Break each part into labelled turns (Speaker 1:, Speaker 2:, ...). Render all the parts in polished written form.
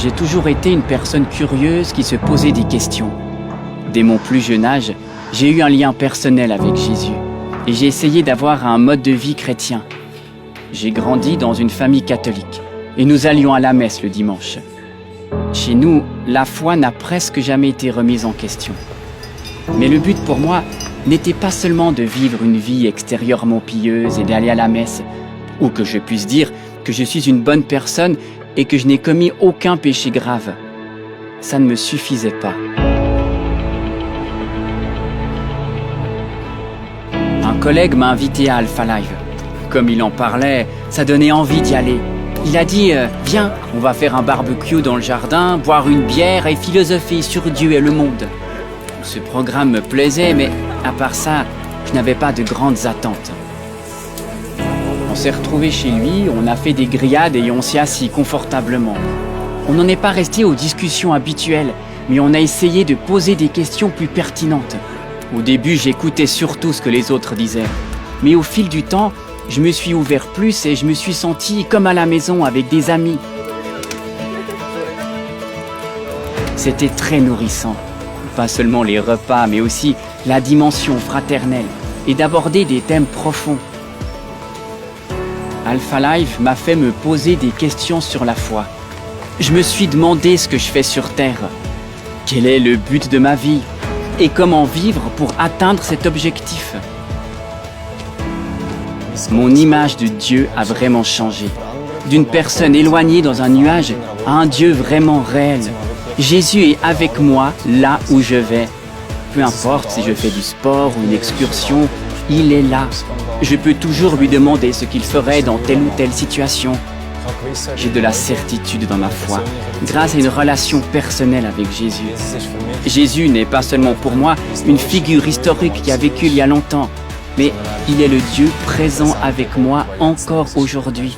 Speaker 1: J'ai toujours été une personne curieuse qui se posait des questions. Dès mon plus jeune âge, j'ai eu un lien personnel avec Jésus et j'ai essayé d'avoir un mode de vie chrétien. J'ai grandi dans une famille catholique et nous allions à la messe le dimanche. Chez nous, la foi n'a presque jamais été remise en question. Mais le but pour moi n'était pas seulement de vivre une vie extérieurement pieuse et d'aller à la messe, ou que je puisse dire que je suis une bonne personne et que je n'ai commis aucun péché grave. Ça ne me suffisait pas. Un collègue m'a invité à Alpha Live. Comme il en parlait, ça donnait envie d'y aller. Il a dit « Viens, on va faire un barbecue dans le jardin, boire une bière et philosopher sur Dieu et le monde. » Ce programme me plaisait, mais à part ça, je n'avais pas de grandes attentes. On s'est retrouvés chez lui, on a fait des grillades et on s'est assis confortablement. On n'en est pas resté aux discussions habituelles, mais on a essayé de poser des questions plus pertinentes. Au début, j'écoutais surtout ce que les autres disaient. Mais au fil du temps, je me suis ouvert plus et je me suis senti comme à la maison avec des amis. C'était très nourrissant. Pas seulement les repas, mais aussi la dimension fraternelle et d'aborder des thèmes profonds. Alpha Life m'a fait me poser des questions sur la foi. Je me suis demandé ce que je fais sur Terre. Quel est le but de ma vie? Et comment vivre pour atteindre cet objectif? Mon image de Dieu a vraiment changé. D'une personne éloignée dans un nuage à un Dieu vraiment réel. Jésus est avec moi là où je vais. Peu importe si je fais du sport ou une excursion, il est là. Je peux toujours lui demander ce qu'il ferait dans telle ou telle situation. J'ai de la certitude dans ma foi, grâce à une relation personnelle avec Jésus. Jésus n'est pas seulement pour moi une figure historique qui a vécu il y a longtemps, mais il est le Dieu présent avec moi encore aujourd'hui.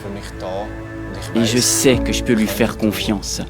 Speaker 1: Et je sais que je peux lui faire confiance.